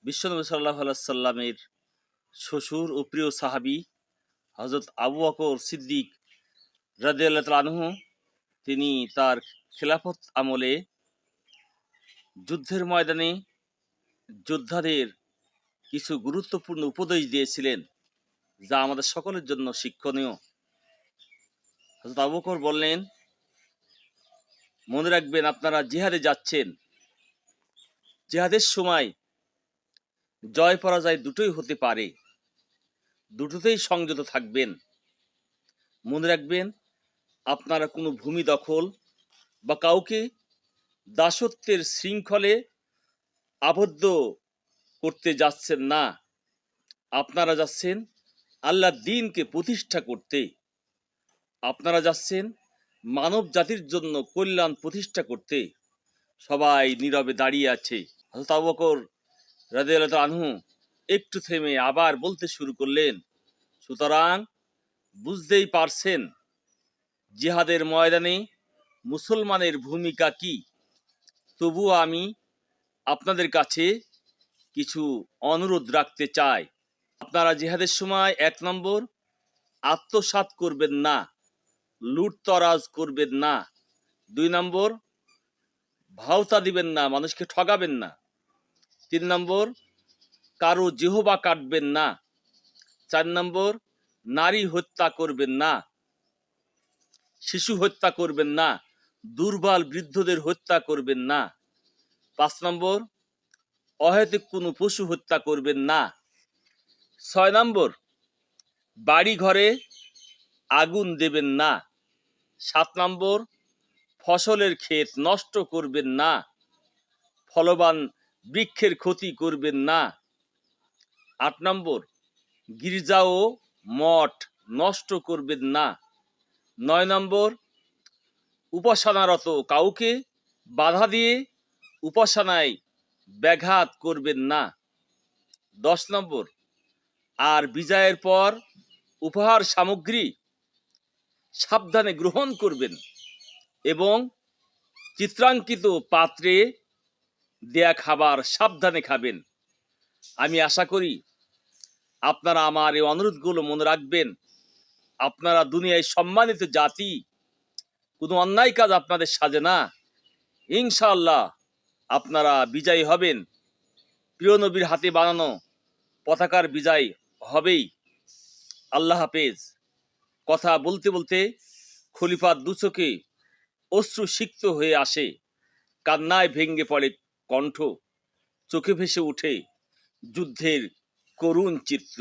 বিশ্বনবী সাল্লাল্লাহু আলাইহি সাল্লামের শ্বশুর ও প্রিয় সাহাবী হযরত আবু বকর সিদ্দিক রাদিয়াল্লাহু তাআলা আনহু তিনি তার খেলাফত আমলে যুদ্ধের ময়দানে যোদ্ধাদের কিছু গুরুত্বপূর্ণ উপদেশ দিয়েছিলেন, যা আমাদের সকলের জন্য শিক্ষণীয়। হযরত আবু বকর বললেন, মনে রাখবেন আপনারা জিহাদে যাচ্ছেন। জিহাদের সময় জয় পরাজয় দুটোই হতে পারে, দুটোতেই সংযত থাকবেন। মনে রাখবেন আপনারা কোনো ভূমি দখল বা কাউকে দাসত্বের শৃঙ্খলে আবদ্ধ করতে যাচ্ছেন না। আপনারা যাচ্ছেন আল্লাহর দ্বীনকে প্রতিষ্ঠা করতে। আপনারা যাচ্ছেন মানব জাতির জন্য কল্যাণ প্রতিষ্ঠা করতে। সবাই নীরবে দাঁড়িয়ে আছে। হযরত আবু বকর রাদিয়াল্লাহু তাআলা আনহু একটু থেমে আবার বলতে শুরু করলেন, সুতরাং বুঝতেই পারছেন জিহাদের ময়দানে মুসলমানের ভূমিকা কি। তবুও আমি আপনাদের কাছে কিছু অনুরোধ রাখতে চাই। আপনারা জিহাদের সময় ১ নম্বর, আত্মসাৎ করবেন না, লুটতরাজ করবেন না। ২ নম্বর, ভাওতা দিবেন না, মানুষকে ঠগাবেন না। ৩ নম্বর, কারো জিহবা কাটবেন না। ৪ নম্বর, নারী হত্যা করবেন না, শিশু হত্যা করবেন না, দুর্বল বৃদ্ধদের হত্যা করবেন না। ৫ নম্বর, অহেতুক কোনো পশু হত্যা করবেন না। ৬ নম্বর, বাড়ি ঘরে আগুন দেবেন না। ৭ নম্বর, ফসলের ক্ষেত নষ্ট করবেন না, ফলবান বৃক্ষের ক্ষতি করবেন না। ৮ নম্বর, গির্জা ও মঠ নষ্ট করবেন না। ৯ নম্বর, উপাসনারত কাউকে বাধা দিয়ে উপাসনায় ব্যাঘাত করবেন না। ১০ নম্বর, আর বিজয়ের পর উপহার সামগ্রী সাবধানে গ্রহণ করবেন এবং চিত্রাঙ্কিত পাত্রে দেয়া খাবার সাবধানে খাবেন। আমি আশা করি আপনারা আমার এই অনুরোধগুলো মনে রাখবেন। আপনারা দুনিয়ায় সম্মানিত জাতি, কোনো অন্যায় কাজ আপনাদের সাজে না। ইনশাআল্লাহ আপনারা বিজয়ী হবেন। প্রিয় নবীর হাতে বানানো পতাকার বিজয় হবেই। আল্লাহ হাফেজ। কথা বলতে বলতে খলিফার দু চোখে অশ্রু সিক্ত হয়ে আসে, কান্নায় ভেঙে পড়ে কণ্ঠ, চোখে ভেসে ওঠে যুদ্ধের করুণ চিত্র।